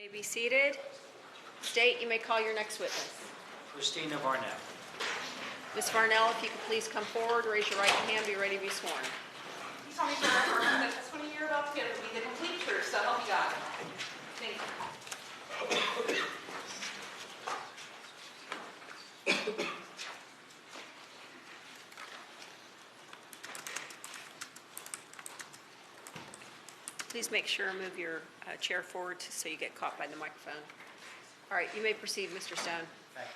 May be seated. State, you may call your next witness. Christina Varnell. Ms. Varnell, if you could please come forward, raise your right hand, be ready to be sworn. You tell me for that testimony you're about to give will be the complete truth, so help me God. Thank you. Please make sure and move your chair forward so you get caught by the microphone. All right, you may proceed, Mr. Stone. Thank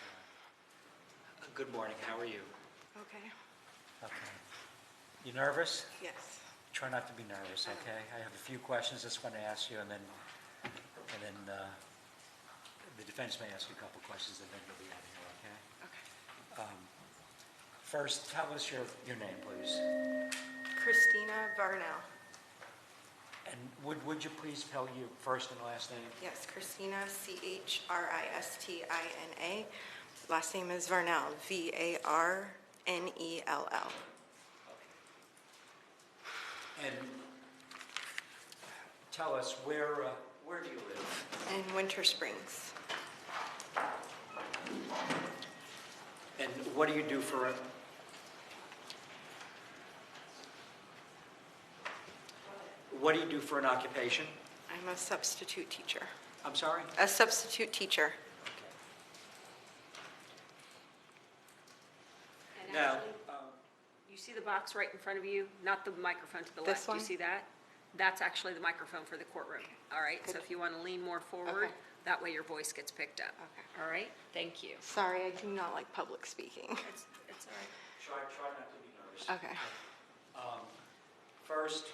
you. Good morning. How are you? Okay. Okay. You nervous? Yes. Try not to be nervous, okay? I have a few questions I just want to ask you, and then the defense may ask you a couple questions, and then you'll be out of here, okay? Okay. First, tell us your name, please. Christina Varnell. And would you please spell your first and last name? Yes, Christina, Christina. Last name is Varnell, Varnell. And tell us, where do you live? In Winter Springs. And what do you do for a... What do you do for an occupation? I'm a substitute teacher. I'm sorry? A substitute teacher. And Now, actually, you see the box right in front of you, not the microphone to the This left. one? You see that? That's actually the microphone for the courtroom. All right, so if you want to lean more forward, Okay. that way your voice gets picked up. Okay. All right, thank you. Sorry, I do not like public speaking. It's all right. Try not to be nervous. Okay. First,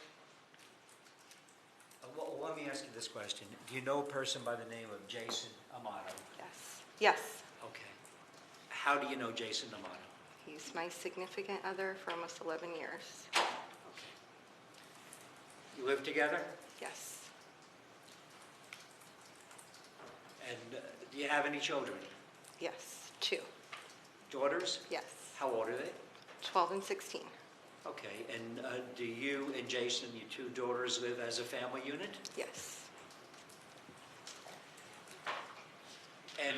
well, let me ask you this question. Do you know a person by the name of Jason Amato? Yes. Yes. Okay. How do you know Jason Amato? He's my significant other for almost 11 years. Okay. You live together? Yes. And do you have any children? Yes. 2. Daughters? Yes. How old are they? 12 and 16. Okay. And do you and Jason, your 2 daughters, live as a family unit? Yes. And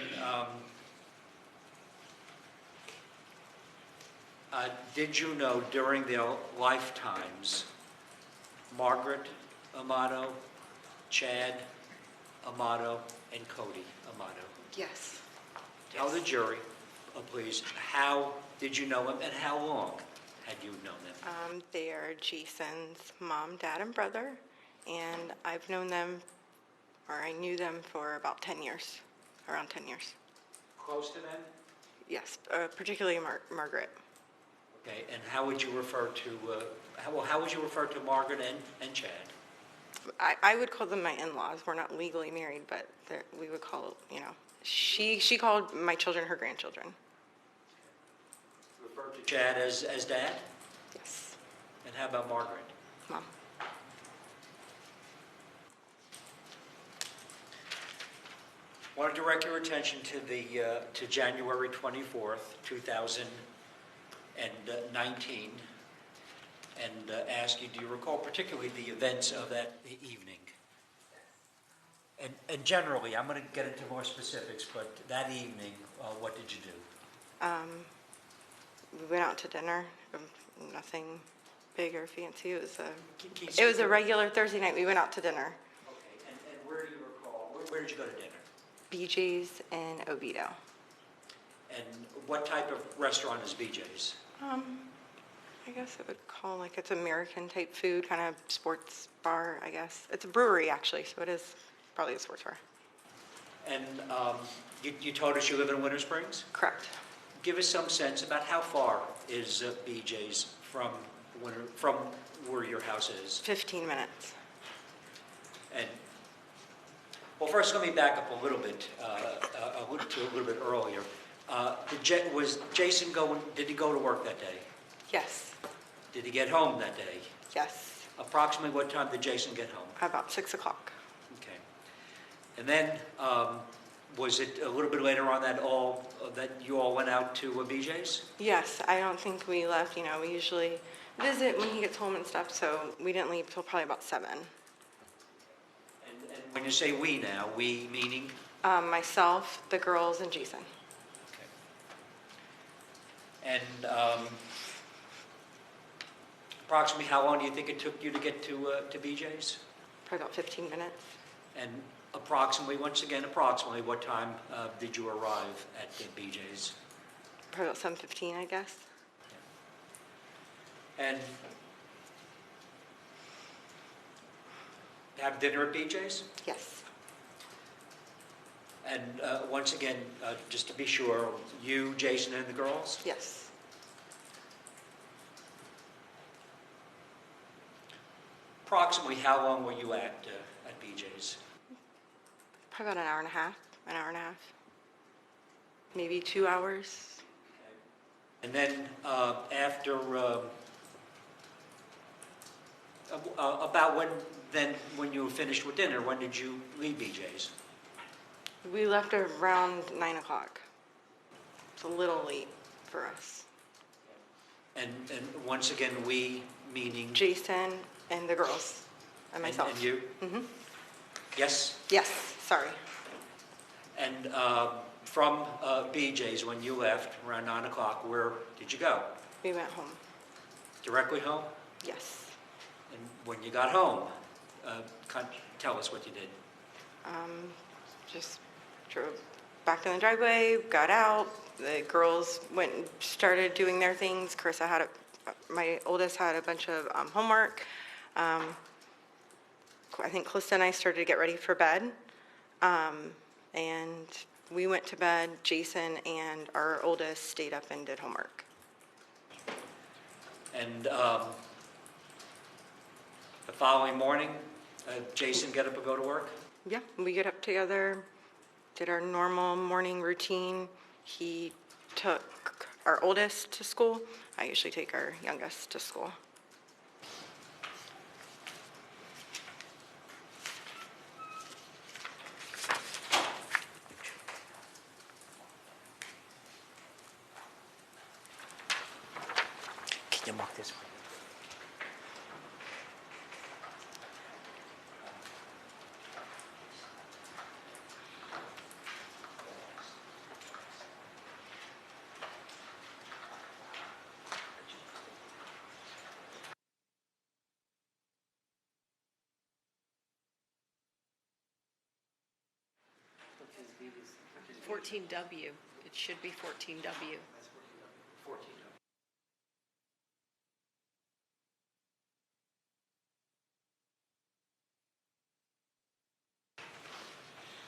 did you know during their lifetimes, Margaret Amato, Chad Amato, and Cody Amato? Yes. Tell the jury, please, how did you know them and how long had you known them? They are Jason's mom, dad, and brother, and I've known them, or I knew them for about 10 years, around 10 years. Close to them? Yes, particularly Margaret. Okay, and how would you refer to, how would you refer to Margaret and Chad? I would call them my in-laws. We're not legally married, but we would call, she called my children her grandchildren. Refer to Chad as dad? Yes. And how about Margaret? Mom. I want to direct your attention to January 24th, 2019, and ask you, do you recall particularly the events of that evening? And generally, I'm going to get into more specifics, but that evening, what did you do? We went out to dinner. Nothing big or fancy. It Can you was a regular Thursday night. We went out to dinner. Okay, and where do you recall, where did you go to dinner? BJ's in Oviedo. And what type of restaurant is BJ's? I guess it would call it's American type food, kind of sports bar, I guess. It's a brewery actually, so it is probably a sports bar. And you told us you live in Winter Springs? Correct. Give us some sense about how far is BJ's from where your house is? 15 minutes. And well, first let me back up a little bit, a little bit earlier. Was Jason going? Did he go to work that day? Yes. Did he get home that day? Yes. Approximately what time did Jason get home? About 6 o'clock. Okay. And then was it a little bit later on that you all went out to BJ's? Yes, I don't think we left. We usually visit when he gets home and stuff, so we didn't leave till probably about 7. And When you say we now, we meaning? Myself, the girls, and Jason. Okay. And approximately how long do you think it took you to get to BJ's? Probably about 15 minutes. And approximately, once again, approximately, what time did you arrive at BJ's? Probably about 7:15, I guess. And have dinner at BJ's? Yes. And once again, just to be sure, you, Jason, and the girls? Yes. Approximately how long were you at BJ's? Probably about an hour and a half. Maybe 2 hours. And then after, about when you were finished with dinner, when did you leave BJ's? We left around 9 o'clock. It's a little late for us. And once again, we meaning? Jason and the girls and myself. And you? Mm-hmm. Yes? Yes, sorry. And from BJ's, when you left around 9 o'clock, where did you go? We went home. Directly home? Yes. And when you got home, tell us what you did. Just drove back in the driveway, got out. The girls went and started doing their things. My oldest had a bunch of homework. I think Calista and I started to get ready for bed. And we went to bed. Jason and our oldest stayed up and did homework. And the following morning, Jason get up and go to work? Yeah, we get up together, did our normal morning routine. He took our oldest to school. I usually take our youngest to school. Can you mark this one? Fourteen W. It should be 14W. 14.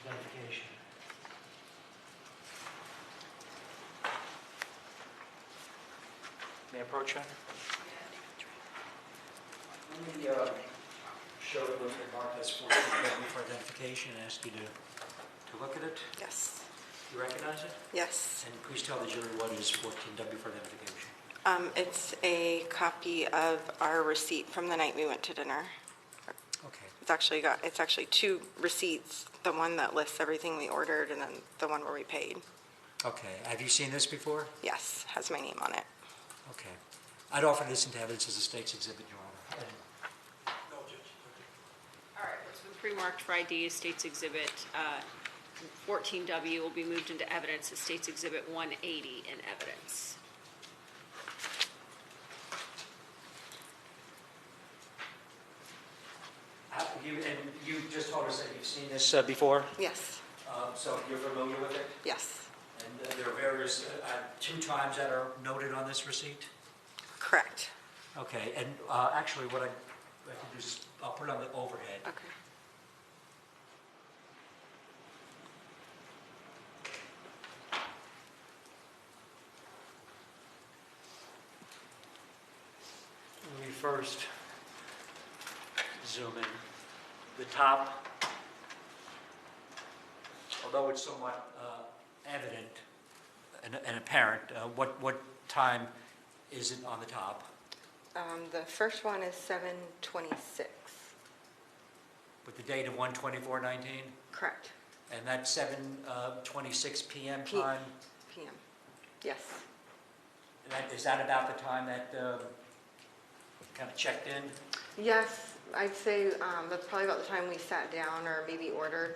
Identification. May I approach you? Let me show you what they marked as 14 for identification and ask you to look at it. Yes. You recognize it? Yes. And please tell the jury what is 14W for identification. It's a copy of our receipt from the night we went to dinner. Okay. It's actually two receipts, the one that lists everything we ordered and then the one where we paid. Okay. Have you seen this before? Yes, has my name on it. Okay. I'd offer this into evidence as a state's exhibit, Your Honor. All right, it's been pre-marked for ID as State's Exhibit 14W will be moved into evidence as State's Exhibit 180 in evidence. And you just told us that you've seen this before, Yes, so you're familiar with it? yes, And there are various, 2 times that are noted on this receipt? correct. Okay, and actually what I can do is, I'll put it on the overhead. Okay. Let me first zoom in. The top, although it's somewhat evident and apparent, what time is it on the top? The first one is 7:26. With the date of 1/24/19? Correct. And that's 7:26 p.m. P- time? PM. Yes. And is that about the time that kind of checked in? Yes, I'd say that's probably about the time we sat down or maybe ordered,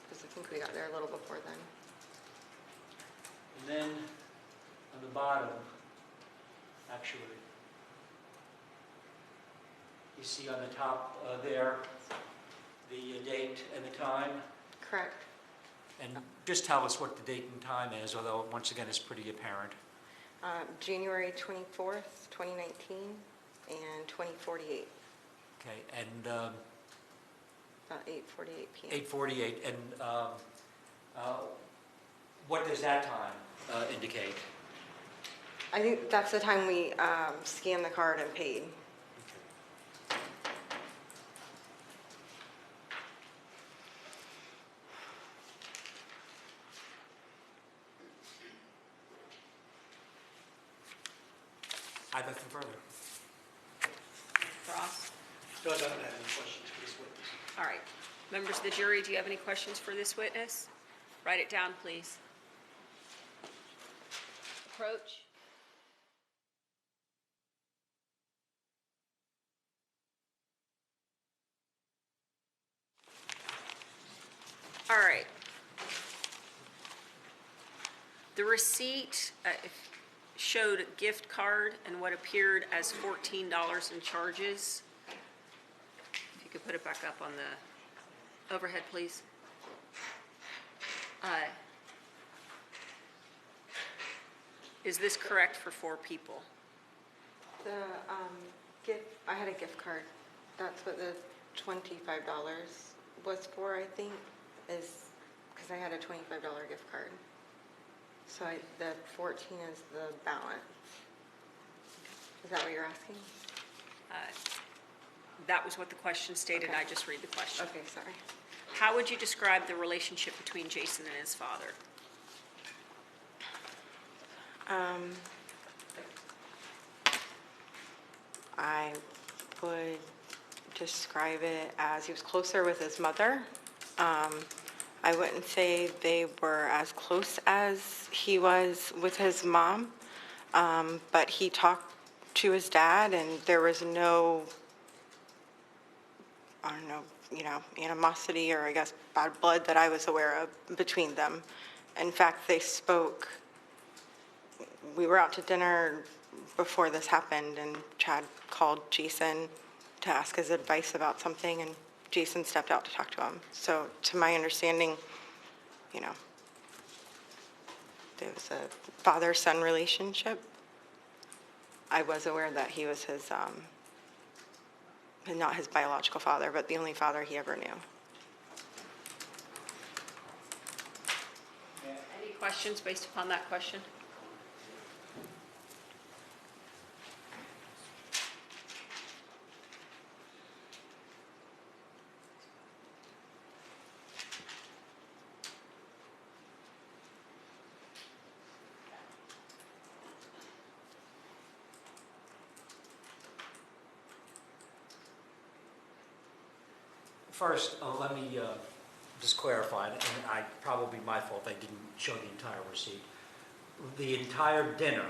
because I think we got there a little before then. And then on the bottom, actually, you see on the top there, the date and the time. Correct. And just tell us what the date and time is, although once again, it's pretty apparent. January 24th, 2019, and 2048, Okay, and about 8:48 p.m. 8:48, and what does that time indicate? I think that's the time we scanned the card and paid. I have nothing further. Ross? No, I don't have any questions for this witness. All right. Members of the jury, do you have any questions for this witness? Write it down, please. Approach. All right. The receipt showed a gift card and what appeared as $14 in charges. If you could put it back up on the overhead, please. Is this correct for 4 people? The gift, I had a gift card. That's what the $25 was for, I think, is because I had a $25 gift card. So the 14 is the balance. Is that what you're asking? That was what the question stated, Okay. I just read the question. Okay, sorry. How would you describe the relationship between Jason and his father? I would describe it as he was closer with his mother. I wouldn't say they were as close as he was with his mom, but he talked to his dad, and there was no, I don't know, animosity or I guess bad blood that I was aware of between them. In fact, they spoke. We were out to dinner before this happened, and Chad called Jason to ask his advice about something, and Jason stepped out to talk to him. So to my understanding, there was a father-son relationship. I was aware that he was his, not his biological father, but the only father he ever knew. Any questions based upon that question? First, let me just clarify, and probably my fault, I didn't show the entire receipt. The entire dinner,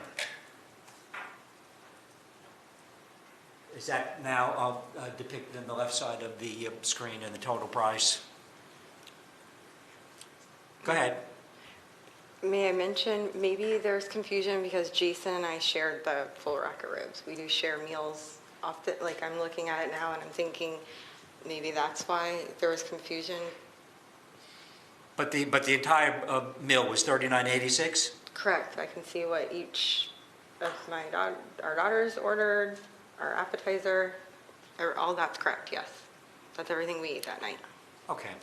is that now depicted on the left side of the screen and the total price? Go ahead. May I mention, maybe there's confusion because Jason and I shared the full rack of ribs. We do share meals often, like I'm looking at it now and I'm thinking, maybe that's why there was confusion. But the entire meal was $39.86? Correct. I can see what each of our daughters ordered, our appetizer, or all that's correct, yes. That's everything we ate that night. Okay.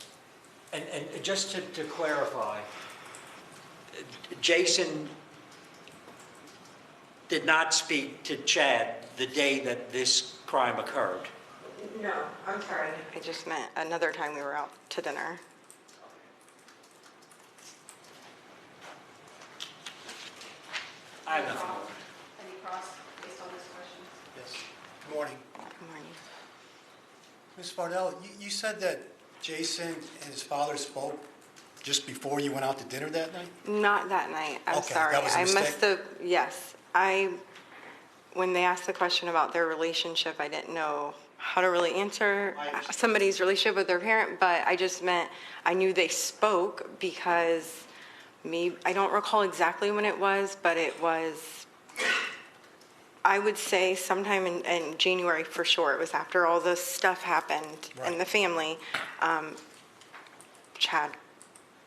And just to clarify, Jason did not speak to Chad the day that this crime occurred? No, I'm sorry. I just meant another time we were out to dinner. I have nothing more. Any cross based on this question? Yes. Good morning. Good morning. Ms. Varnell, you said that Jason and his father spoke just before you went out to dinner that night? Not that night. I'm Okay, sorry. that was a I mistake? must have, yes. When they asked the question about their relationship, I didn't know how to really answer somebody's relationship with their parent, but I just meant I knew they spoke because I don't recall exactly when it was, but it was, I would say sometime in January for sure. It was after all this stuff happened in the family. Chad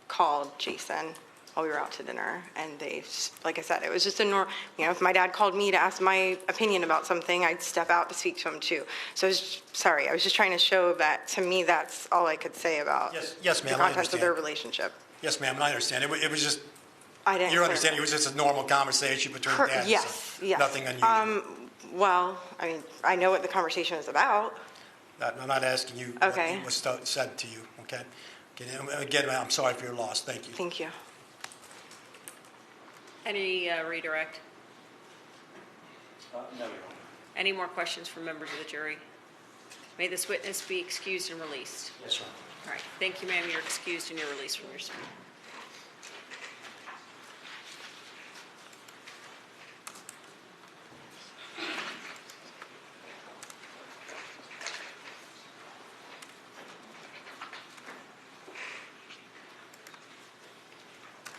called Jason while we were out to dinner, and they, like I said, it was just a normal, if my dad called me to ask my opinion about something, I'd step out to speak to him too. So I was just trying to show that, to me, that's all I could say about Yes, ma'am, the I contents of their understand. relationship. Yes, ma'am, and I understand. It was just, I didn't. your understanding, it was just a normal conversation between dads. and Yes, son. yes. Nothing unusual. Well, I mean, I know what the conversation is about. I'm not asking you Okay. what was said to you, okay? Again, ma'am, I'm sorry for your loss. Thank you. Thank you. Any redirect? No, Your Honor. Any more questions from members of the jury? May this witness be excused and released. Yes, Your Honor. All right, thank you, ma'am. You're excused and you're released from your seat.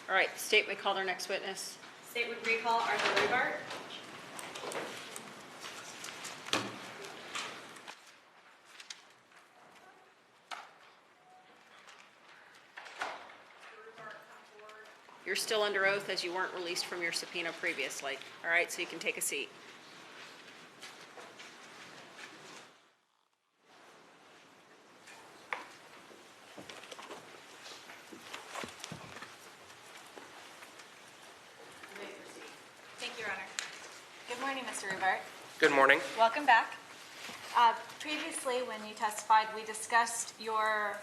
All right, the state may call their next witness. State would recall Arthur Rubart. You're still under oath as you weren't released from your subpoena previously. All right, so you can take a seat. You may proceed. Thank you, Your Honor. Good morning, Mr. Rubart. Good morning. Welcome back. Previously, when you testified, we discussed your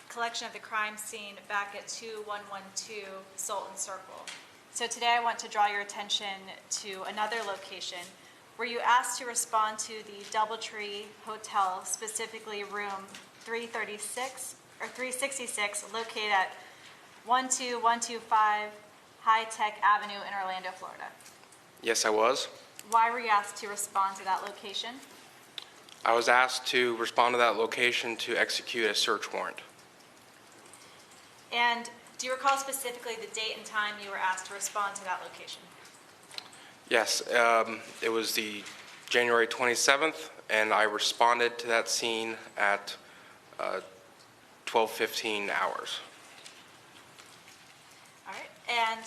collection of the crime scene back at 2112 Sultan Circle. So today I want to draw your attention to another location where you asked to respond to the Doubletree Hotel, specifically room 336 or 366, located at 12125 High Tech Avenue in Orlando, Florida. Yes, I was. Why were you asked to respond to that location? I was asked to respond to that location to execute a search warrant. And do you recall specifically the date and time you were asked to respond to that location? Yes, it was the January 27th, and I responded to that scene at 12:15 hours. All right. And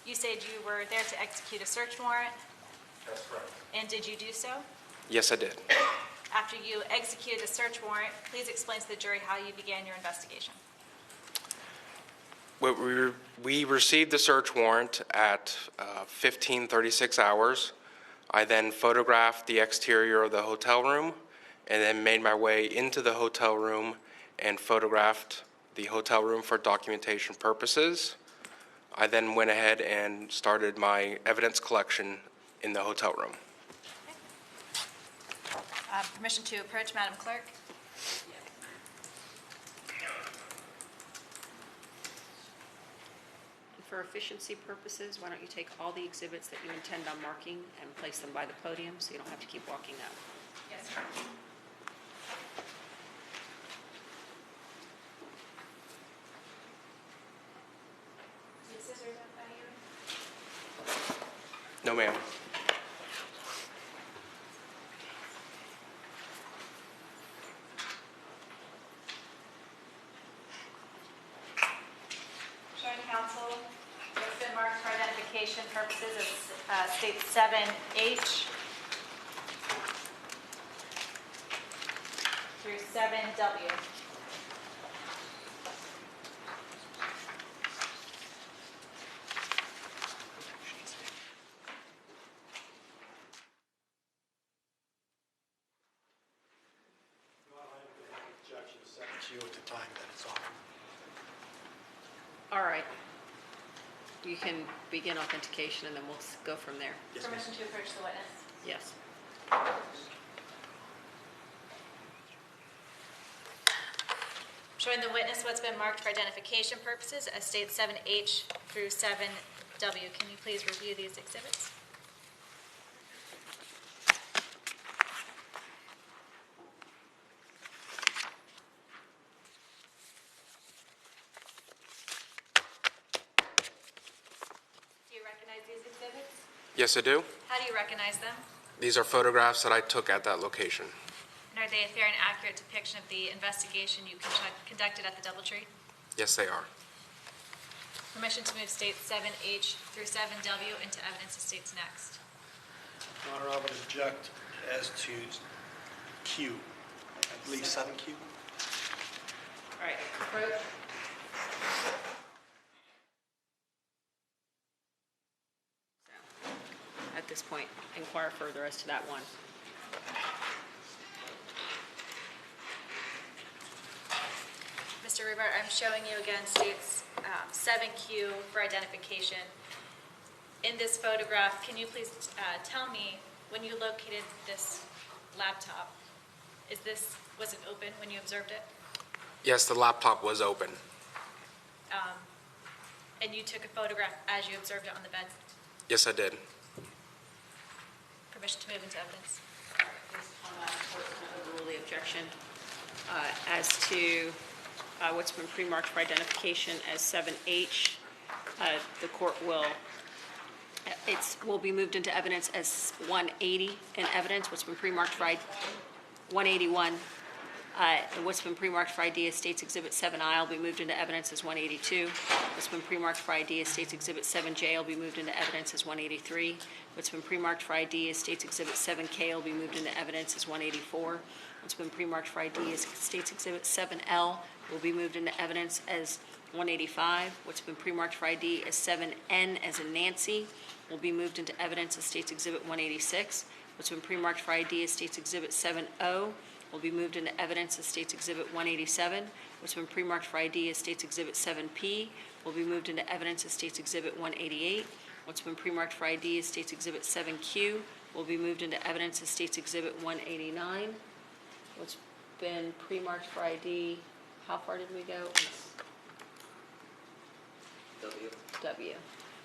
you said you were there to execute a search warrant, That's correct. and did you do so? Yes, I did. After you executed the search warrant, please explain to the jury how you began your investigation. We received the search warrant at 15:36 hours. I then photographed the exterior of the hotel room and then made my way into the hotel room and photographed the hotel room for documentation purposes. I then went ahead and started my evidence collection in the hotel room. Permission to approach, Madam Clerk. For efficiency purposes, why don't you take all the exhibits that you intend on marking and place them by the podium so you don't have to keep walking out. Yes, sir. Scissors up by you? No, ma'am. Showing counsel, it's been marked for identification purposes as state 7H through 7W. It's you at the time that it's off. All right. You can begin authentication and then we'll go from there. Yes, ma'am. Permission to approach the witness. Yes. Showing the witness what's been marked for identification purposes as state 7H through 7W. Can you please review these exhibits? Yes, I do. How do you recognize them? These are photographs that I took at that location. And are they a fair and accurate depiction of the investigation you conducted at the DoubleTree? Yes, they are. Permission to move states 7H through 7W into evidence of states next. Your Honor, I would object as to Q, I believe 7Q. All right, approach. At this point, inquire further as to that one. Mr. Rubart, I'm showing you again states 7Q for identification. In this photograph, can you please tell me when you located this laptop, was it open when you observed it? Yes, the laptop was open. And you took a photograph as you observed it on the bed? Yes, I did. Permission to move into evidence. Based on that, the court will overrule the objection as to what's been pre-marked for identification as 7H. The court will be moved into evidence as 180 in evidence. What's been pre-marked for 181. What's been pre-marked for ID as States Exhibit 7I will be moved into evidence as 182. What's been pre-marked for ID as States Exhibit 7J will be moved into evidence as 183. What's been pre-marked for ID as States Exhibit 7K will be moved into evidence as 184. What's been pre-marked for ID as States Exhibit 7L will be moved into evidence as 185. What's been pre-marked for ID as 7N as in Nancy will be moved into evidence as States Exhibit 186. What's been pre-marked for ID as States Exhibit 7O will be moved into evidence as States Exhibit 187. What's been pre-marked for ID as States Exhibit 7P will be moved into evidence as States Exhibit 188. What's been pre-marked for ID as States Exhibit 7Q will be moved into evidence as States Exhibit 189. What's been pre-marked for ID, how far did we go? W.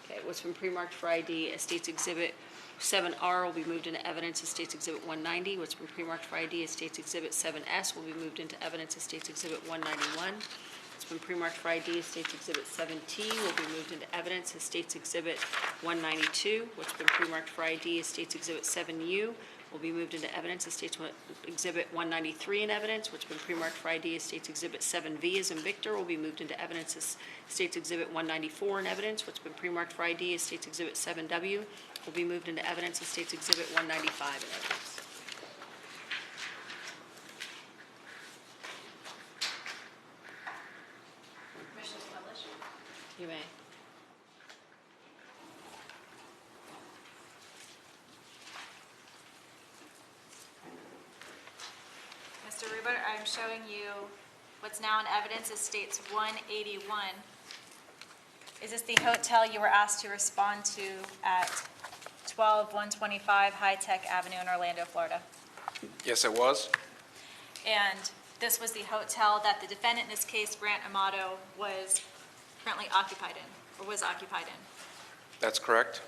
Okay, what's been pre-marked for ID as States Exhibit 7R will be moved into evidence as States Exhibit 190. What's been pre-marked for ID as States Exhibit 7S will be moved into evidence as States Exhibit 191. What's been pre-marked for ID as States Exhibit 7T will be moved into evidence as States Exhibit 192. What's been pre-marked for ID as States Exhibit 7U will be moved into evidence as States Exhibit 193 in evidence. What's been pre-marked for ID as States Exhibit 7V as in Victor will be moved into evidence as States Exhibit 194 in evidence. What's been pre-marked for ID as States Exhibit 7W will be moved into evidence as States Exhibit 195 in evidence. Permission to publish? You may. Mr. Rubart, I'm showing you what's now in evidence as states 181. Is this the hotel you were asked to respond to at 12125 High Tech Avenue in Orlando, Florida? Yes, it was. And this was the hotel that the defendant in this case, Grant Amato, was currently occupied in, or was occupied in? That's correct.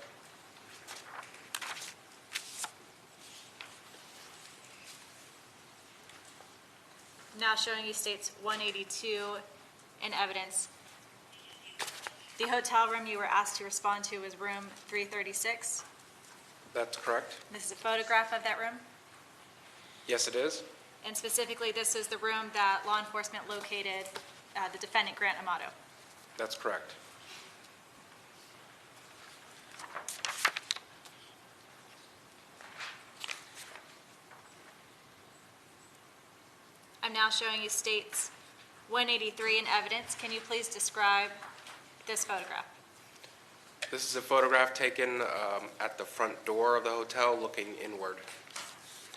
Now showing you states 182 in evidence. The hotel room you were asked to respond to was room 336. That's correct. This is a photograph of that room. Yes, it is. And specifically, this is the room that law enforcement located the defendant, Grant Amato. That's correct. I'm now showing you states 183 in evidence. Can you please describe this photograph? This is a photograph taken at the front door of the hotel looking inward.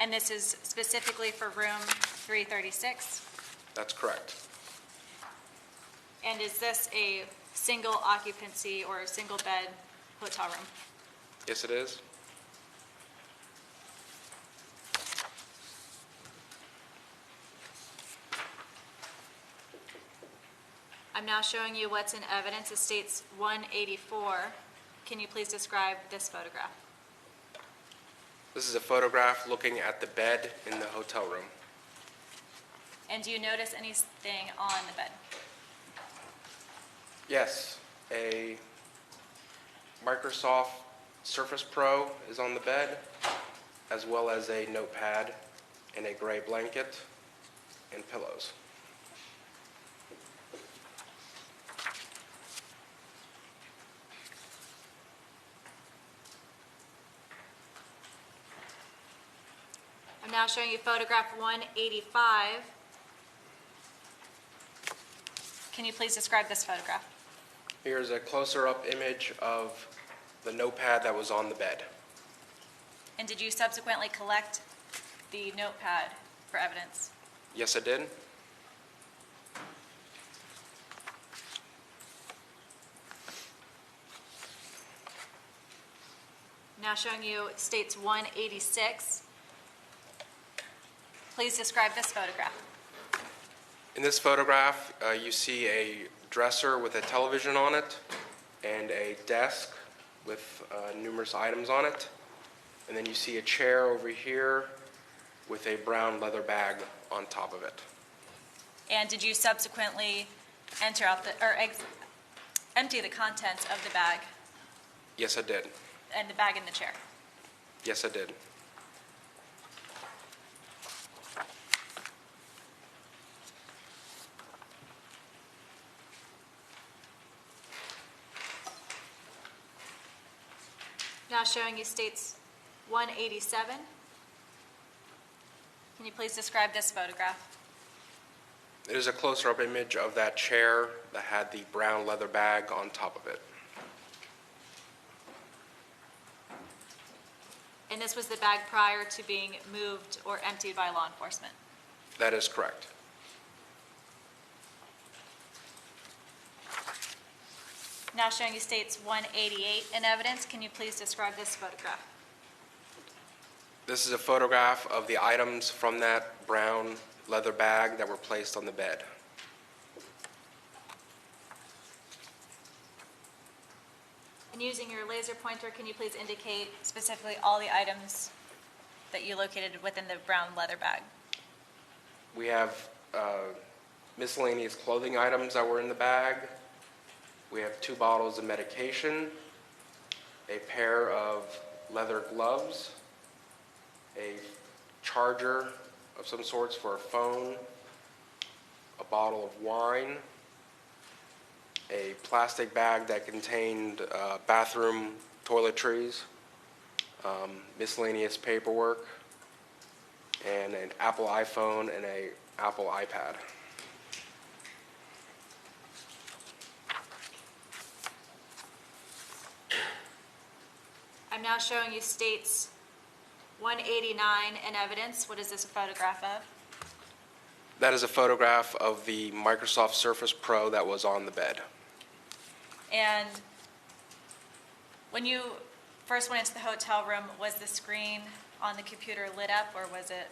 And this is specifically for room 336? That's correct. And is this a single occupancy or a single bed hotel room? Yes, it is. I'm now showing you what's in evidence. It states 184. Can you please describe this photograph? This is a photograph looking at the bed in the hotel room. And do you notice anything on the bed? Yes, a Microsoft Surface Pro is on the bed, as well as a notepad and a gray blanket and pillows. I'm now showing you photograph 185. Can you please describe this photograph? Here's a closer-up image of the notepad that was on the bed. And did you subsequently collect the notepad for evidence? Yes, I did. Now showing you states 186. Please describe this photograph. In this photograph, you see a dresser with a television on it and a desk with numerous items on it. And then you see a chair over here with a brown leather bag on top of it. And did you subsequently empty the contents of the bag Yes, I did. and the bag in the chair? Yes, I did. Now showing you states 187. Can you please describe this photograph? It is a closer-up image of that chair that had the brown leather bag on top of it. And this was the bag prior to being moved or emptied by law enforcement. That is correct. Now showing you states 188 in evidence. Can you please describe this photograph? This is a photograph of the items from that brown leather bag that were placed on the bed. And using your laser pointer, can you please indicate specifically all the items that you located within the brown leather bag? We have miscellaneous clothing items that were in the bag. We have 2 bottles of medication, a pair of leather gloves, a charger of some sorts for a phone, a bottle of wine, a plastic bag that contained bathroom toiletries, miscellaneous paperwork, and an Apple iPhone and an Apple iPad. I'm now showing you states 189 in evidence. What is this a photograph of? That is a photograph of the Microsoft Surface Pro that was on the bed. And when you first went into the hotel room, was the screen on the computer lit up or was it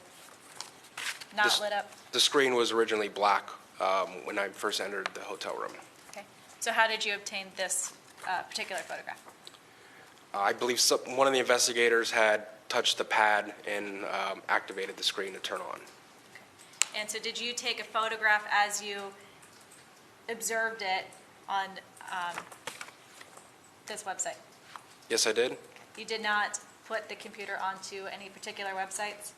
not lit up? The screen was originally black when I first entered the hotel room. Okay. So how did you obtain this particular photograph? I believe one of the investigators had touched the pad and activated the screen to turn on. And so did you take a photograph as you observed it on this website? Yes, I did. You did not put the computer onto any particular websites?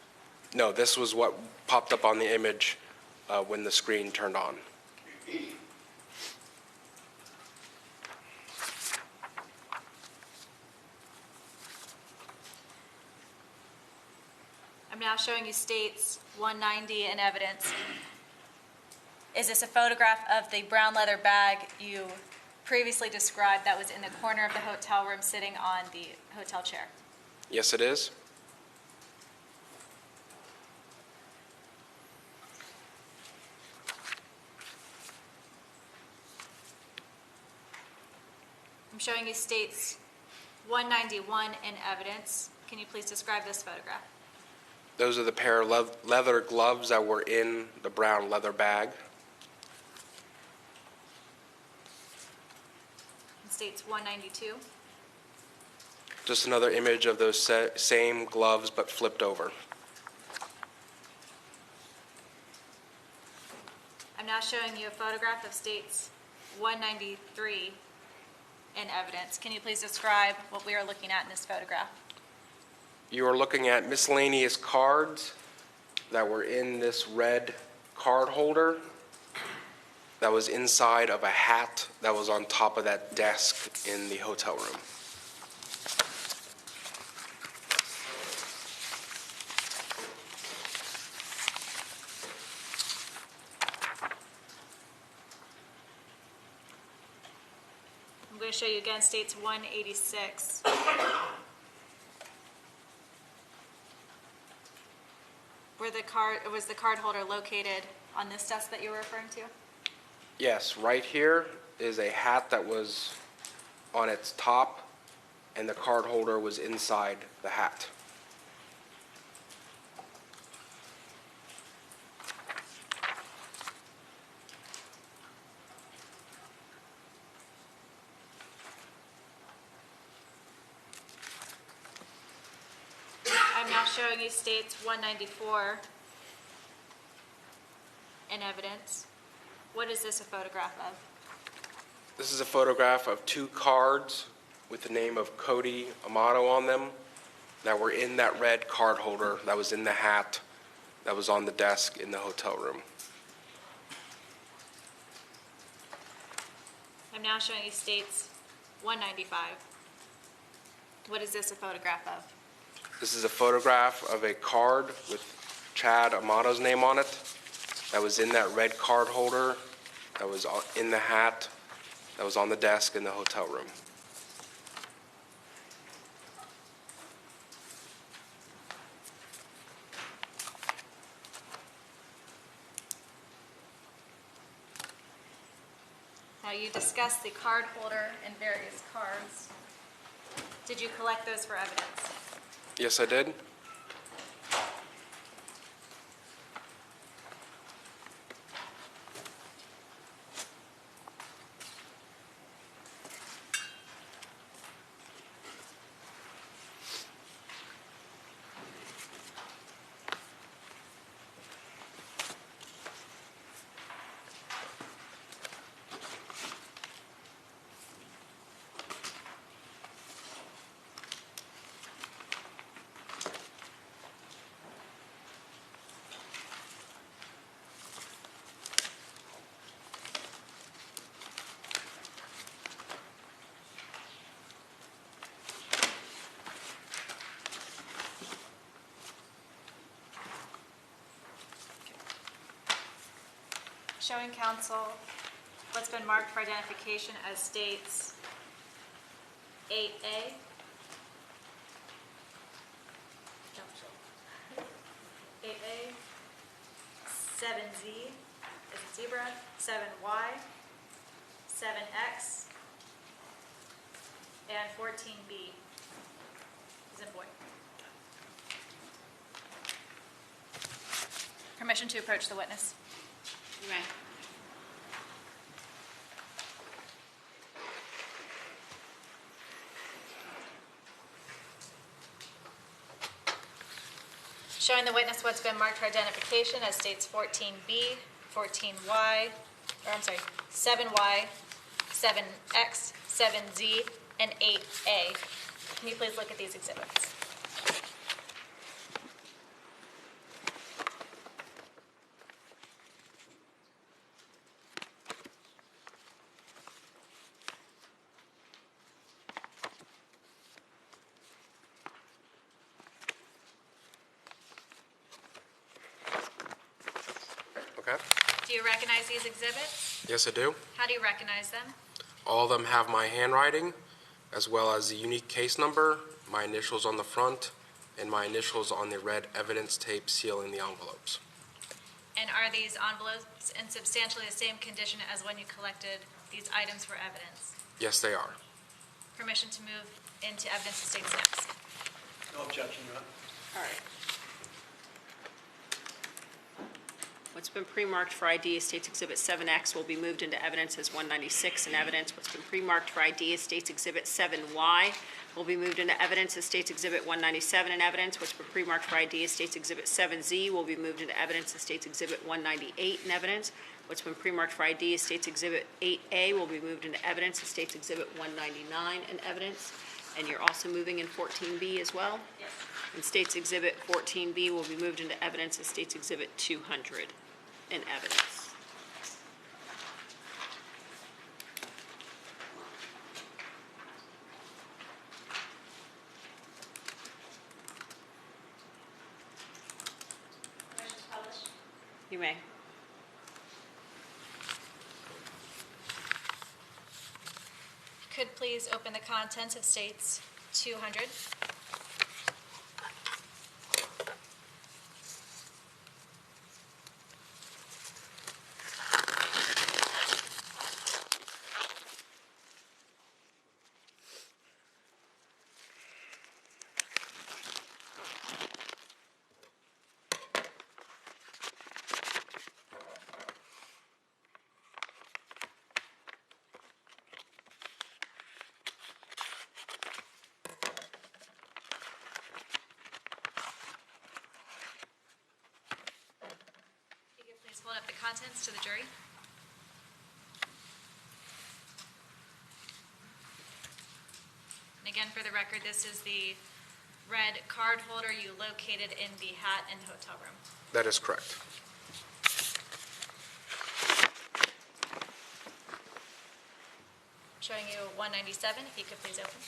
No, this was what popped up on the image when the screen turned on. I'm now showing you states 190 in evidence. Is this a photograph of the brown leather bag you previously described that was in the corner of the hotel room sitting on the hotel chair? Yes, it is. I'm showing you states 191 in evidence. Can you please describe this photograph? Those are the pair of leather gloves that were in the brown leather bag. And states 192. Just another image of those same gloves but flipped over. I'm now showing you a photograph of states 193. in evidence. Can you please describe what we are looking at in this photograph? You are looking at miscellaneous cards that were in this red card holder that was inside of a hat that was on top of that desk in the hotel room. I'm going to show you again, states 186. Was the card holder located on this desk that you were referring to? Yes, right here is a hat that was on its top, and the card holder was inside the hat. I'm now showing you states 194 in evidence. What is this a photograph of? This is a photograph of two cards with the name of Cody Amato on them that were in that red card holder that was in the hat that was on the desk in the hotel room. I'm now showing you states 195. What is this a photograph of? This is a photograph of a card with Chad Amato's name on it that was in that red card holder that was in the hat that was on the desk in the hotel room. Now, you discussed the card holder and various cards. Did you collect those for evidence? Yes, I did. Showing counsel what's been marked for identification as states 8A. 8A, 7Z is a zebra, 7Y, 7X, and 14B is a boy. Permission to approach the witness. You may. Showing the witness what's been marked for identification as states 14B, 14Y, or I'm sorry, 7Y, 7X, 7Z, and 8A. Can you please look at these exhibits? Okay. Do you recognize these exhibits? Yes, I do. How do you recognize them? All of them have my handwriting, as well as the unique case number, my initials on the front, and my initials on the red evidence tape sealing the envelopes. And are these envelopes in substantially the same condition as when you collected these items for evidence? Yes, they are. Permission to move into evidence of state's next. No objection, Your Honor. All right. What's been pre-marked for ID as States Exhibit 7X will be moved into evidence as 196 in evidence. What's been pre-marked for ID as States Exhibit 7Y will be moved into evidence as States Exhibit 197 in evidence. What's been pre-marked for ID as States Exhibit 7Z will be moved into evidence as States Exhibit 198 in evidence. What's been pre-marked for ID as State's Exhibit 8A will be moved into evidence as State's Exhibit 199 in evidence. And you're also moving in 14B as well? Yes. And State's Exhibit 14B will be moved into evidence as State's Exhibit 200 in evidence. You may. Could please open the contents of States 200. You could please hold up the contents to the jury. And again, for the record, this is the red card holder you located in the hat in the hotel room. That is correct. Showing you 197, if you could please open.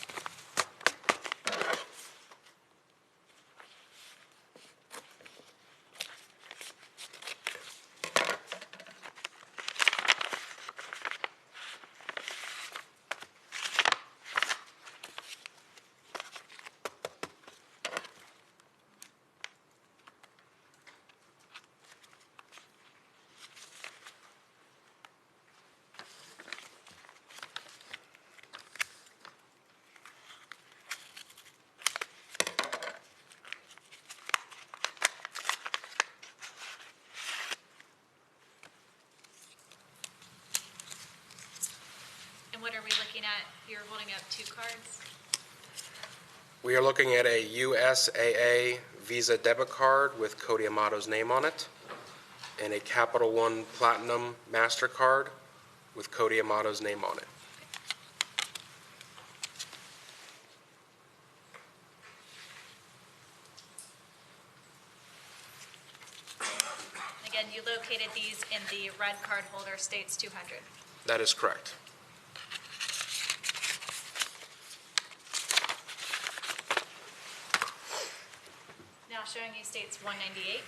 And what are we looking at? You're holding up two cards. We are looking at a USAA Visa debit card with Cody Amato's name on it, and a Capital One Platinum MasterCard with Cody Amato's name on it. Again, you located these in the red card holder, States 200. That is correct. Now showing you States 198.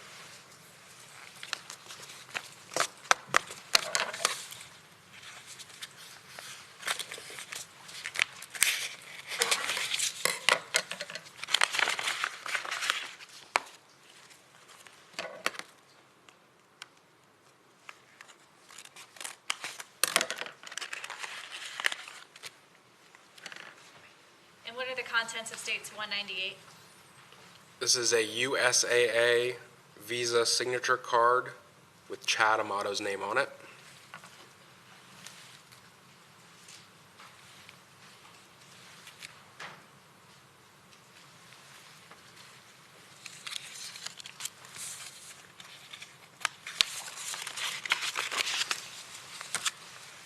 And what are the contents of States 198? This is a USAA Visa signature card with Chad Amato's name on it.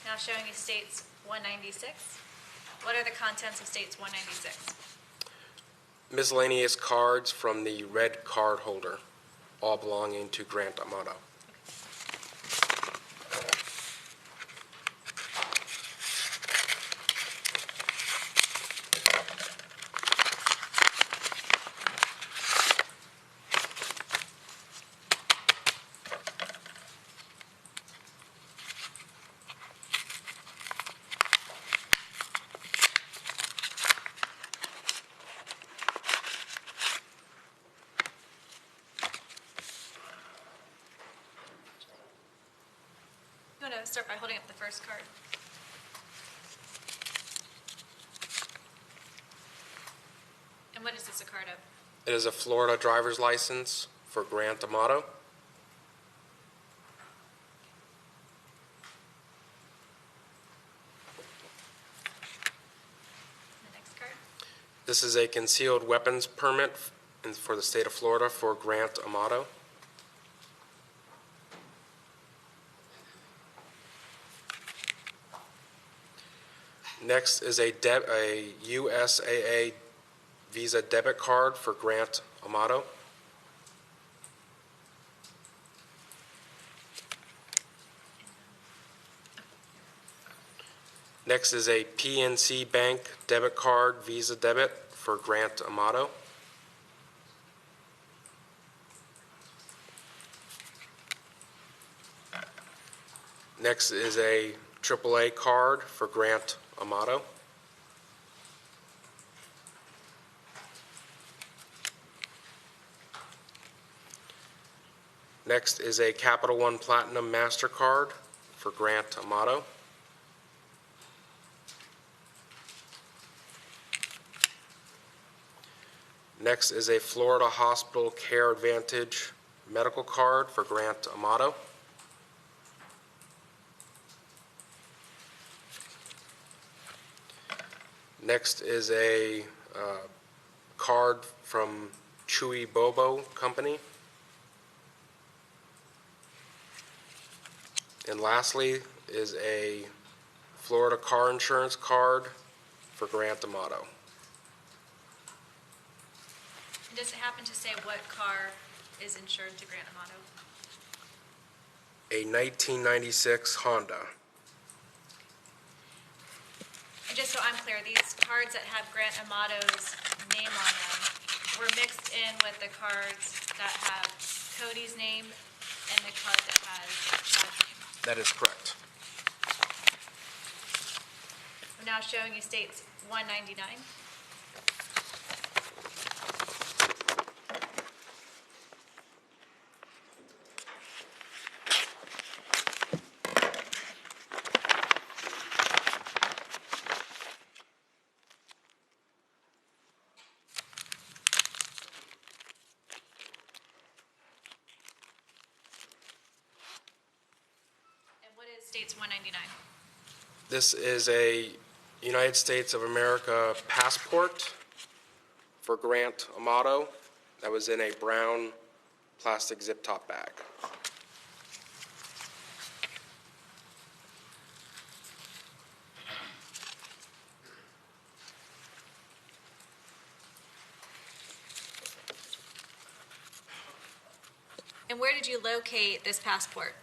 Now showing you States 196. What are the contents of States 196? Miscellaneous cards from the red card holder, all belonging to Grant Amato. You want to start by holding up the first card. And what is this a card of? It is a Florida driver's license for Grant Amato. The next card. This is a concealed weapons permit for the state of Florida for Grant Amato. Next is a USAA Visa debit card for Grant Amato. Next is a PNC Bank debit card Visa debit for Grant Amato. Next is a AAA card for Grant Amato. Next is a Capital One Platinum MasterCard for Grant Amato. Next is a Florida Hospital Care Advantage medical card for Grant Amato. Next is a card from Chewy Bobo Company. And lastly is a Florida car insurance card for Grant Amato. Does it happen to say what car is insured to Grant Amato? A 1996 Honda. And just so I'm clear, these cards that have Grant Amato's name on them were mixed in with the cards that have Cody's name and the card that has Chad's name. That is correct. I'm now showing you states 199. States 199. This is a United States of America passport for Grant Amato that was in a brown plastic zip top bag. And where did you locate this passport?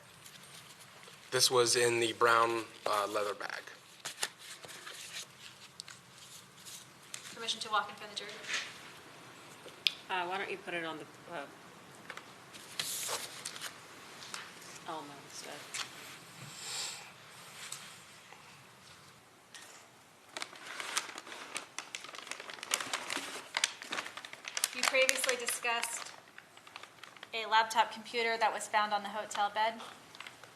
This was in the brown leather bag. Permission to walk in front of the jury? Why don't you put it on the Elmo instead? You previously discussed a laptop computer that was found on the hotel bed.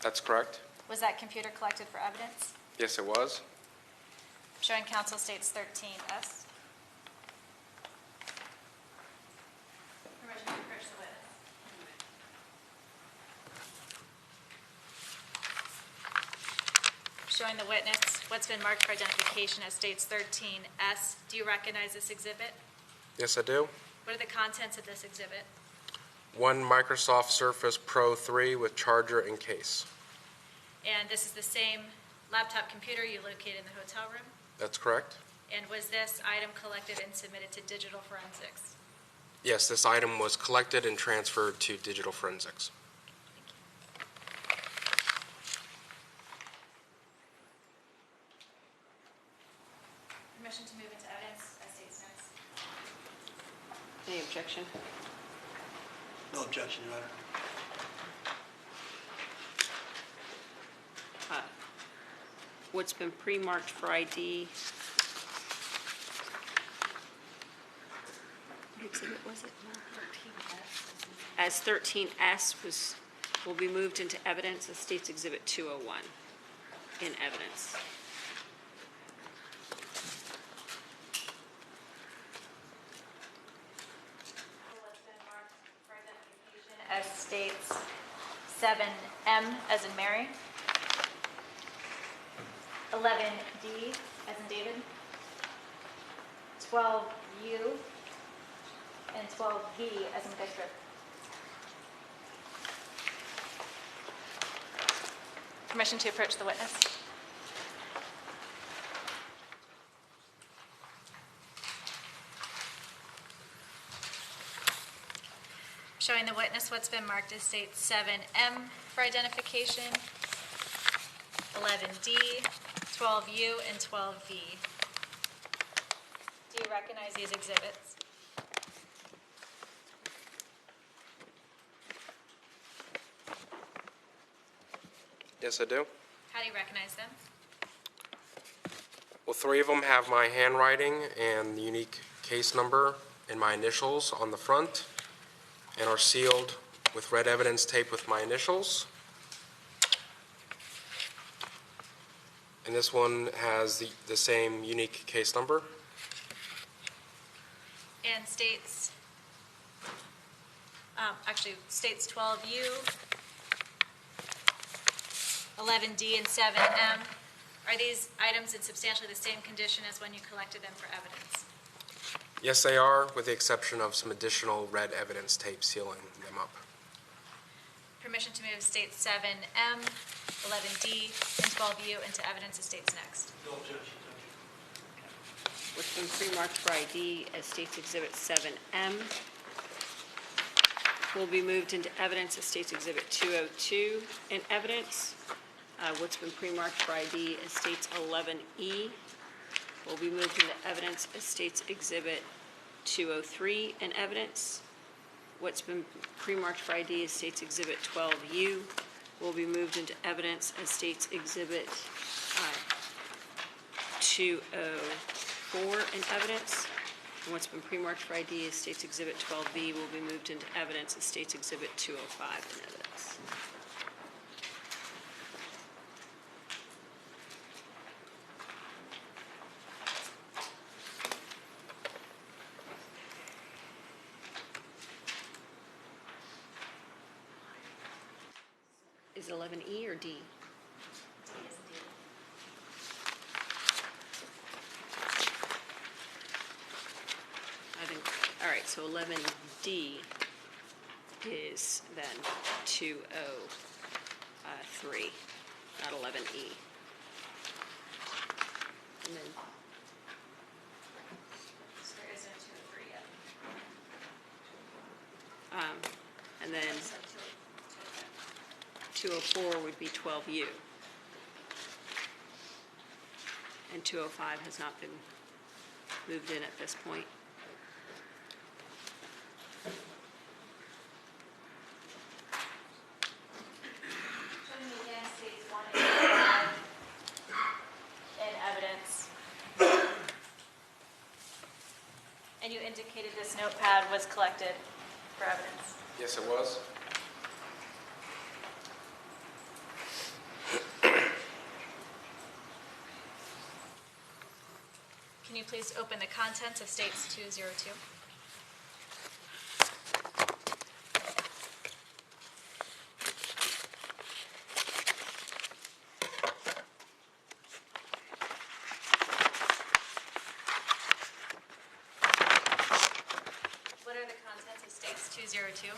That's correct. Was that computer collected for evidence? Yes, it was. Showing counsel states 13S. Permission to approach the witness. Showing the witness what's been marked for identification as states 13S. Do you recognize this exhibit? Yes, I do. What are the contents of this exhibit? One Microsoft Surface Pro 3 with charger and case. And this is the same laptop computer you located in the hotel room? That's correct. And was this item collected and submitted to digital forensics? Yes, this item was collected and transferred to digital forensics. Permission to move into evidence as states next. Any objection? No objection, Your Honor. What's been pre-marked for ID? What exhibit was it? 13S. As 13S will be moved into evidence as State's Exhibit 201 in evidence. What's been marked for identification as states 7M as in Mary, 11D as in David, 12U, and 12V as in Victor. Permission to approach the witness. showing the witness what's been marked as State 7M for identification, 11D, 12U, and 12V. Do you recognize these exhibits? Yes, I do. How do you recognize them? Well, 3 of them have my handwriting and the unique case number and my initials on the front, and are sealed with red evidence tape with my initials. And this one has the same unique case number. And states, states 12U, 11D, and 7M. Are these items in substantially the same condition as when you collected them for evidence? Yes, they are, with the exception of some additional red evidence tape sealing them up. Permission to move states 7M, 11D, and 12U into evidence as states next. No objection, What's been pre-marked for ID as State's Exhibit 7M will be moved into evidence as State's Exhibit 202 in evidence. What's been pre-marked for ID as State's 11E will be moved into evidence as State's Exhibit 203 in evidence. What's been pre-marked for ID as State's Exhibit 12U will be moved into evidence as State's Exhibit 204 in evidence. And what's been pre-marked for ID as State's Exhibit 12B will be moved into evidence as State's Exhibit 205 in evidence. Is 11E or D? I think, all right, so 11D is then 203, not 11E. And then, So there isn't a 203 yet. and then 204 would be 12U. And 205 has not been moved in at this point. Showing me again states 1 and 5 in evidence. And you indicated this notepad was collected for evidence. Yes, it was. Can you please open the contents of states 202? What are the contents of states 202?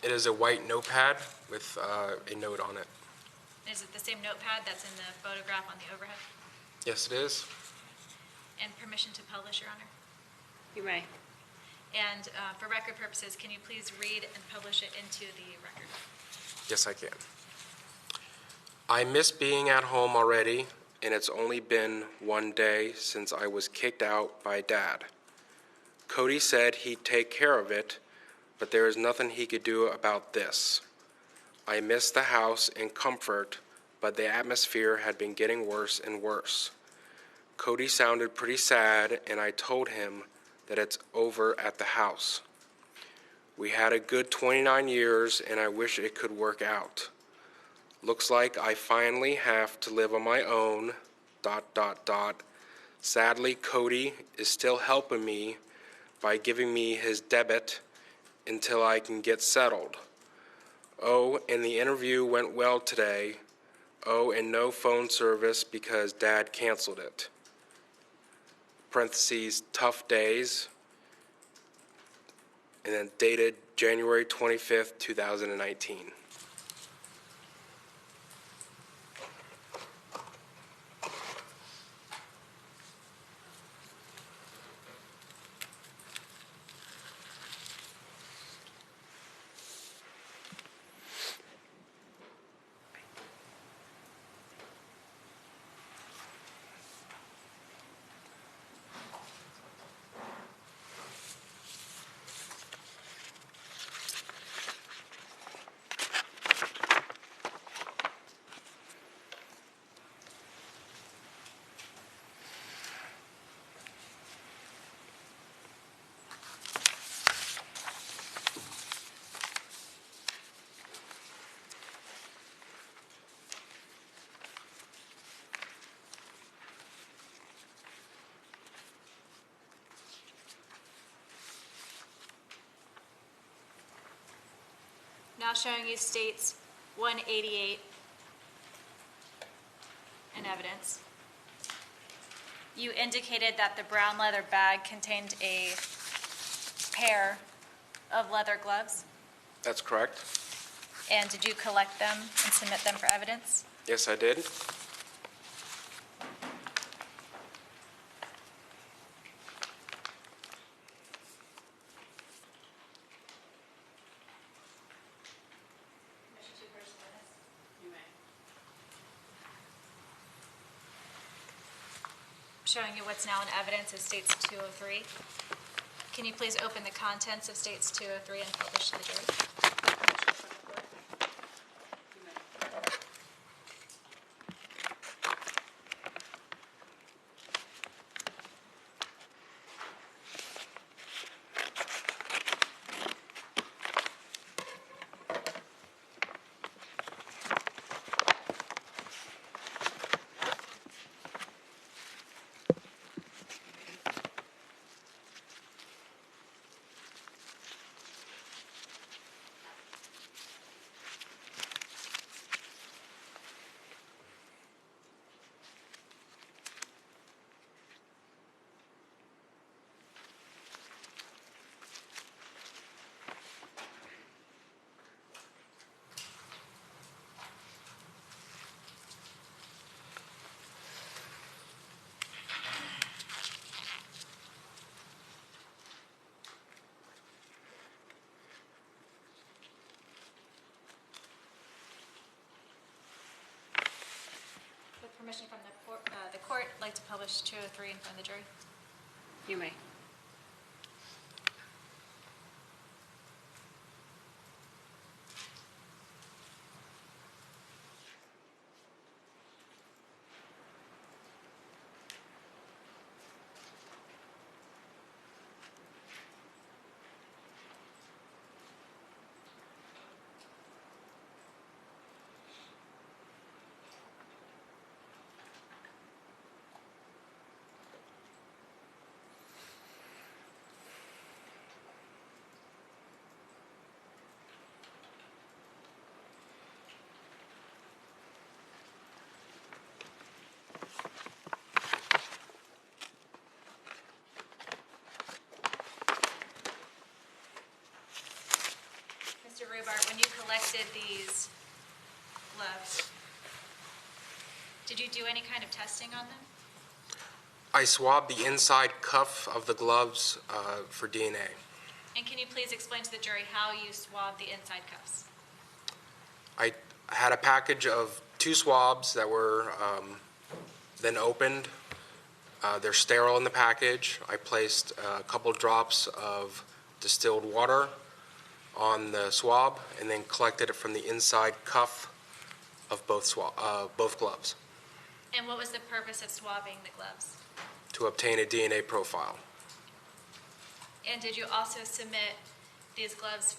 It is a white notepad with a note on it. Is it the same notepad that's in the photograph on the overhead? Yes, it is. And permission to publish, Your Honor? You may. And for record purposes, can you please read and publish it into the record? Yes, I can. I miss being at home already, and it's only been 1 day since I was kicked out by Dad. Cody said he'd take care of it, but there is nothing he could do about this. I miss the house and comfort, but the atmosphere had been getting worse and worse. Cody sounded pretty sad, and I told him that it's over at the house. We had a good 29 years, and I wish it could work out. Looks like I finally have to live on my own, ... Sadly, Cody is still helping me by giving me his debit until I can get settled. Oh, and the interview went well today. Oh, and no phone service because Dad canceled it. Parentheses, tough days. And then dated January 25th, 2019. Now showing you states 188 in evidence. You indicated that the brown leather bag contained a pair of leather gloves. That's correct. And did you collect them and submit them for evidence? Yes, I did. Showing you what's now in evidence is states 203. Can you please open the contents of states 203 and publish to the jury? With permission from the court, I'd like to publish 203 in front of the jury. You may. Mr. Rubart, when you collected these gloves, did you do any kind of testing on them? I swabbed the inside cuff of the gloves for DNA. And can you please explain to the jury how you swabbed the inside cuffs? I had a package of 2 swabs that were then opened. They're sterile in the package. I placed a couple drops of distilled water on the swab and then collected it from the inside cuff of both gloves And what was the purpose of swabbing the gloves? to obtain a DNA profile. And did you also submit these gloves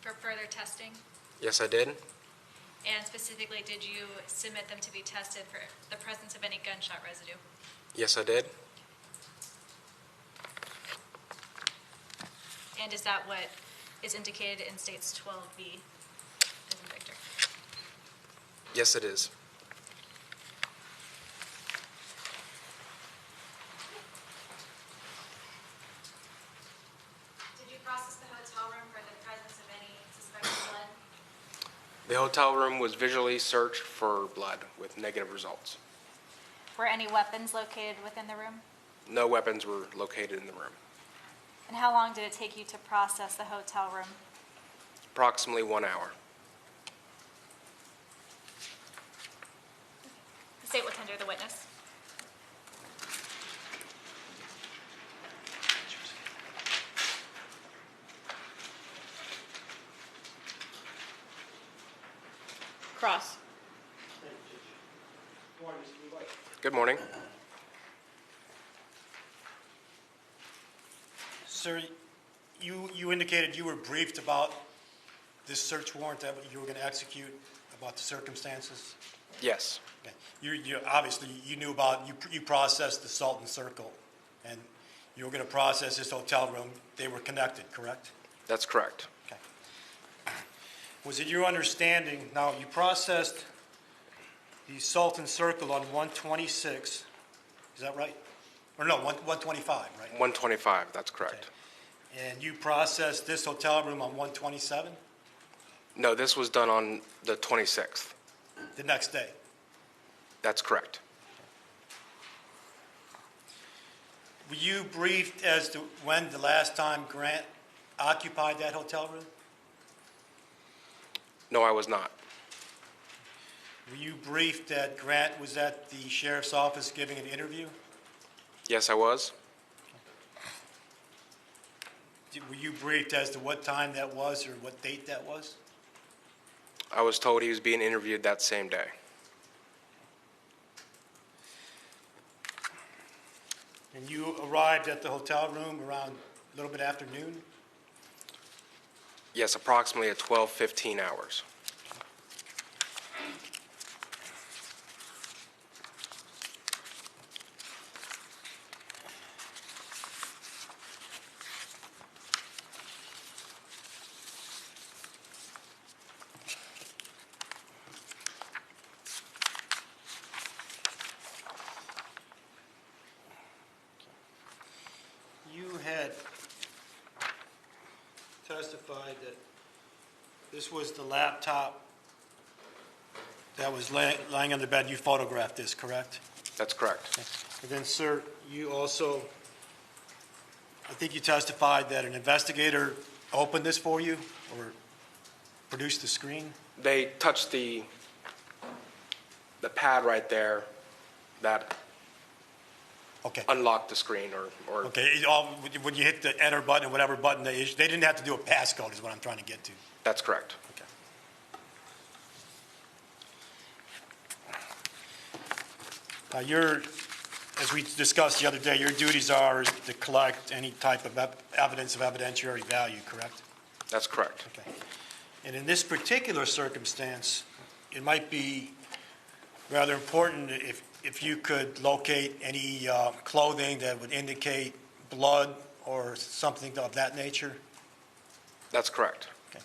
for further testing? Yes, I did. And specifically, did you submit them to be tested for the presence of any gunshot residue? Yes, I did. And is that what is indicated in states 12B as in Victor? Yes, it is. Did you process the hotel room for the presence of any suspected blood? The hotel room was visually searched for blood with negative results. Were any weapons located within the room? No weapons were located in the room. And how long did it take you to process the hotel room? Approximately 1 hour. The state will tender the witness. Cross. Good morning. Sir, you indicated you were briefed about this search warrant that you were going to execute, about the circumstances? Yes, Okay. You obviously, you knew about, you processed the Sultan Circle, and you were going to process this hotel room. They were connected, correct? that's correct. Okay. Was it your understanding, now you processed the Sultan Circle on 126, is that right? Or no, 125, right? 125, that's correct. And you processed this hotel room on 127, No, this was done on the 26th. the next day? That's correct. Were you briefed as to when the last time Grant occupied that hotel room? No, I was not. Were you briefed that Grant was at the sheriff's office giving an interview? Yes, I was. Were you briefed as to what time that was or what date that was? I was told he was being interviewed that same day. And you arrived at the hotel room around a little bit after noon? Yes, approximately at 12:15 hours. You had testified that this was the laptop that was lying on the bed. You photographed this, correct? That's correct. And then, sir, you also, I think you testified that an investigator opened this for you or produced the screen? They touched the pad right there that Okay. unlocked the screen or Okay, when you hit the enter button or whatever button they didn't have to do a passcode is what I'm trying to get to. That's correct. Okay. As we discussed the other day, your duties are to collect any type of evidence of evidentiary value, correct? That's correct. Okay. And in this particular circumstance, it might be rather important if you could locate any clothing that would indicate blood or something of that nature. That's correct. Okay.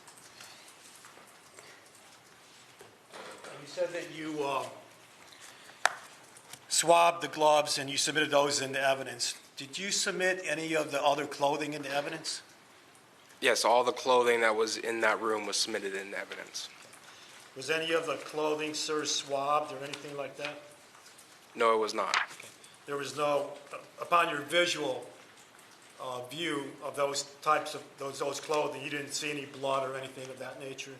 You said that you swabbed the gloves and you submitted those into evidence. Did you submit any of the other clothing into evidence? Yes, all the clothing that was in that room was submitted in evidence. Was any of the clothing, sir, swabbed or anything like that? No, it was not. There was no, upon your visual view of those types of, those clothing, you didn't see any blood or anything of that nature?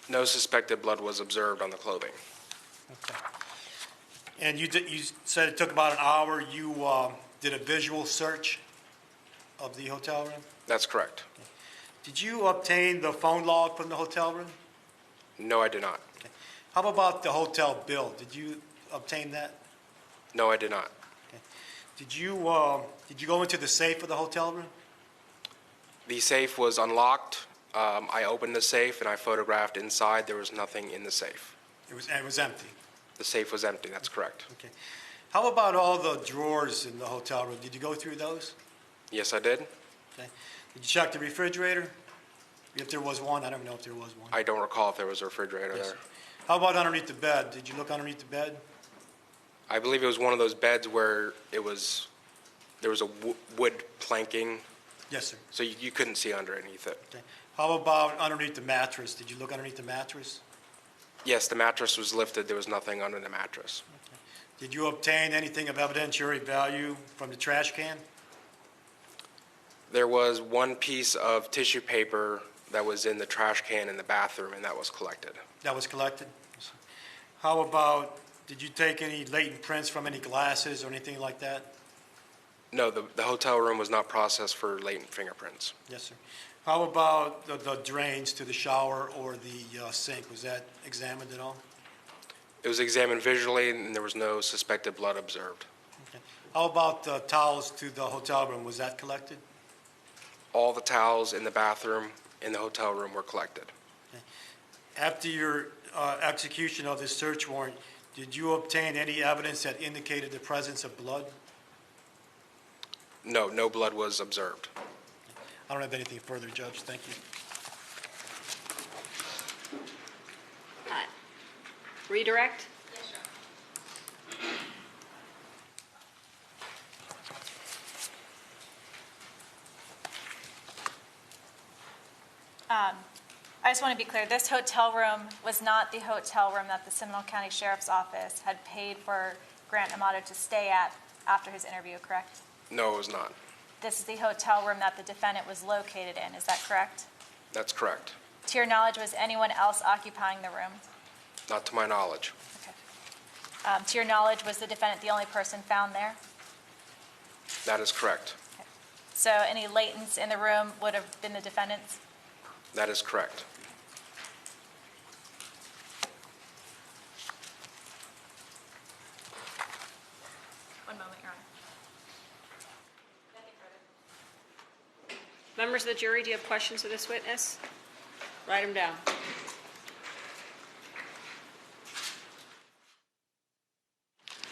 No suspected blood was observed on the clothing. Okay. And you said it took about an hour. You did a visual search of the hotel room? That's correct. Did you obtain the phone log from the hotel room? No, I did not. Okay. How about the hotel bill? Did you obtain that? No, I did not. Okay. Did you go into the safe of the hotel room? The safe was unlocked. I opened the safe and I photographed inside. There was nothing in the safe. It was empty. The safe was empty. That's correct. Okay. How about all the drawers in the hotel room? Did you go through those? Yes, I did. Okay. Did you check the refrigerator? If there was one, I don't know if there was one. I don't recall if there was a refrigerator Yes. there. How about underneath the bed? Did you look underneath the bed? I believe it was one of those beds where there was a wood planking, Yes, sir. so you couldn't see underneath it. Okay. How about underneath the mattress? Did you look underneath the mattress? Yes, the mattress was lifted. There was nothing under the mattress. Did you obtain anything of evidentiary value from the trash can? There was one piece of tissue paper that was in the trash can in the bathroom, and that was collected. That was collected? How about, did you take any latent prints from any glasses or anything like that? No, the hotel room was not processed for latent fingerprints. Yes, sir. How about the drains to the shower or the sink? Was that examined at all? It was examined visually, and there was no suspected blood observed. Okay. How about the towels to the hotel room? Was that collected? All the towels in the bathroom in the hotel room were collected. After your execution of this search warrant, did you obtain any evidence that indicated the presence of blood? No, no blood was observed. I don't have anything further, Judge. Thank you. Redirect? I just want to be clear, this hotel room was not the hotel room that the Seminole County Sheriff's Office had paid for Grant Amato to stay at after his interview, correct? No, it was not. This is the hotel room that the defendant was located in, is that correct? That's correct. To your knowledge, was anyone else occupying the room? Not to my knowledge. Okay. To your knowledge, was the defendant the only person found there? That is correct. Okay. So any latents in the room would have been the defendant's? That is correct. One moment, Your Honor. Members of the jury, do you have questions of this witness? Write them down.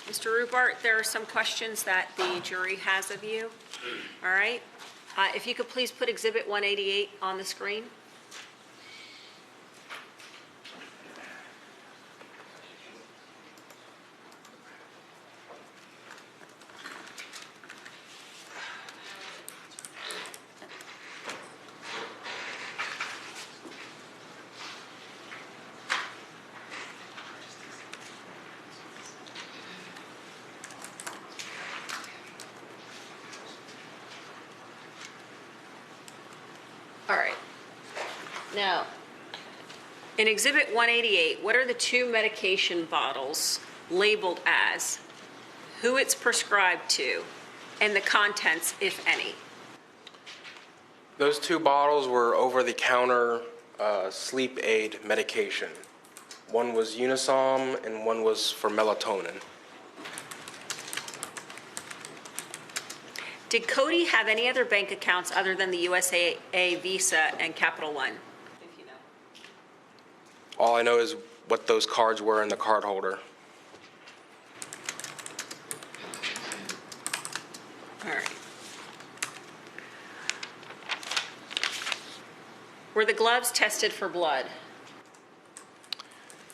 Mr. Rubart, there are some questions that the jury has of you. All right? If you could please put Exhibit 188 on the screen. All right. Now, in Exhibit 188, what are the two medication bottles labeled as, who it's prescribed to, and the contents, if any? Those two bottles were over-the-counter sleep aid medication. One was Unisom and one was for melatonin. Did Cody have any other bank accounts other than the USAA Visa and Capital One? If you know. All I know is what those cards were in the card holder. All right. Were the gloves tested for blood?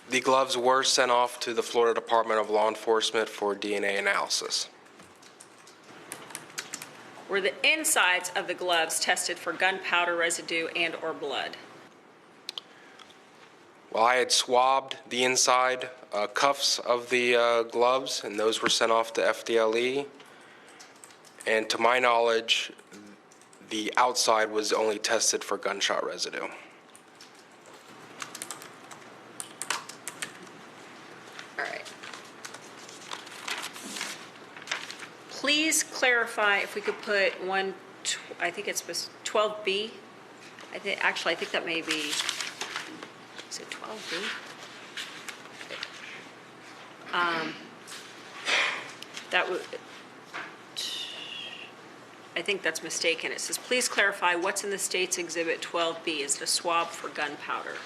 The gloves were sent off to the Florida Department of Law Enforcement for DNA analysis. Were the insides of the gloves tested for gunpowder residue and/or blood? Well, I had swabbed the inside cuffs of the gloves, and those were sent off to FDLE. And to my knowledge, the outside was only tested for gunshot residue. All right. Please clarify if we could put I think it's 12B. I think that may be, is it 12B? That would, I think that's mistaken. It says, please clarify what's in the state's exhibit 12B. Is it a swab for gunpowder?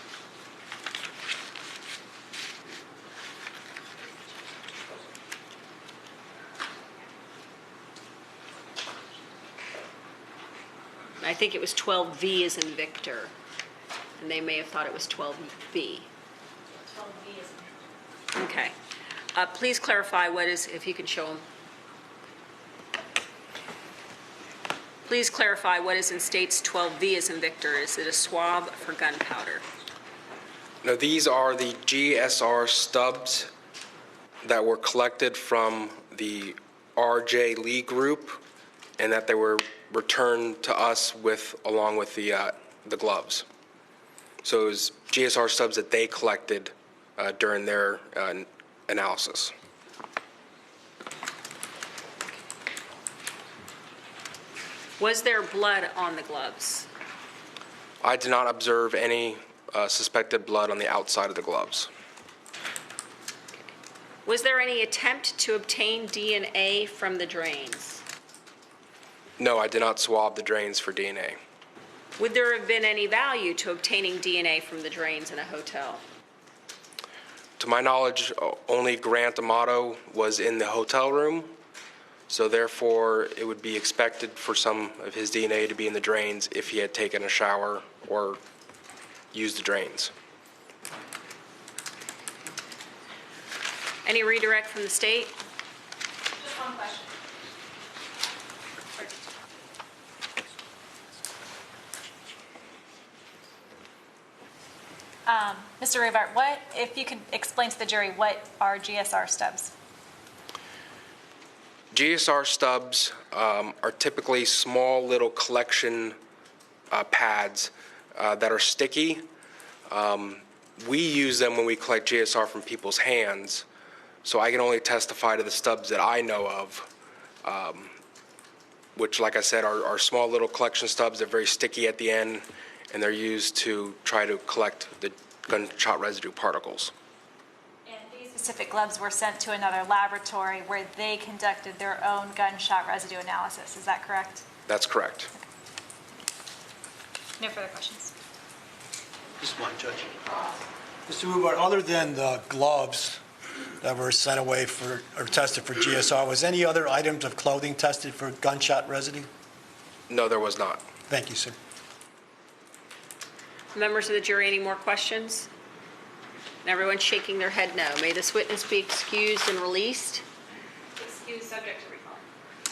I think it was 12V as in Victor, and they may have thought it was 12B. 12B is Okay. Please clarify what is, if you can show them. Please clarify what is in states 12V as in Victor. Is it a swab for gunpowder? Now, these are the GSR stubs that were collected from the RJ Lee group, and that they were returned to us along with the gloves. So it was GSR stubs that they collected during their analysis. Was there blood on the gloves? I did not observe any suspected blood on the outside of the gloves. Was there any attempt to obtain DNA from the drains? No, I did not swab the drains for DNA. Would there have been any value to obtaining DNA from the drains in a hotel? To my knowledge, only Grant Amato was in the hotel room, so therefore it would be expected for some of his DNA to be in the drains if he had taken a shower or used the drains. Any redirect from the state? Just one question. Mr. Rubart, if you could explain to the jury, what are GSR stubs? GSR stubs are typically small little collection pads that are sticky. We use them when we collect GSR from people's hands, so I can only testify to the stubs that I know of, which, like I said, are small little collection stubs. They're very sticky at the end, and they're used to try to collect the gunshot residue particles. And these specific gloves were sent to another laboratory where they conducted their own gunshot residue analysis. Is that correct? That's correct. No further questions. Just one, Judge. Mr. Rubart, other than the gloves that were sent away for, or tested for GSR, was any other items of clothing tested for gunshot residue? No, there was not. Thank you, sir. Members of the jury, any more questions? Everyone's shaking their head no. May this witness be excused and released? Excuse subject to recall.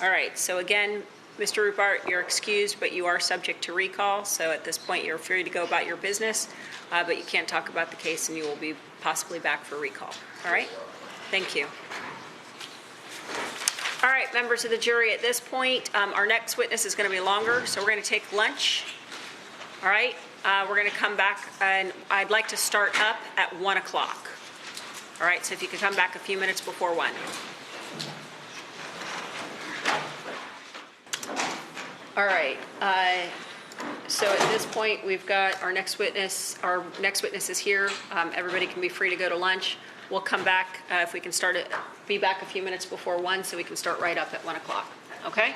All right, so again, Mr. Rubart, you're excused, but you are subject to recall. So at this point, you're free to go about your business, but you can't talk about the case, and you will be possibly back for recall. All right? Thank you. All right, members of the jury, at this point, our next witness is going to be longer, so we're going to take lunch. All right? We're going to come back, and I'd like to start up at 1 o'clock. All right, so if you could come back a few minutes before 1. All right, so at this point, we've got our next witness. Our next witness is here. Everybody can be free to go to lunch. We'll come back, if we can start it, be back a few minutes before 1, so we can start right up at 1 o'clock. Okay?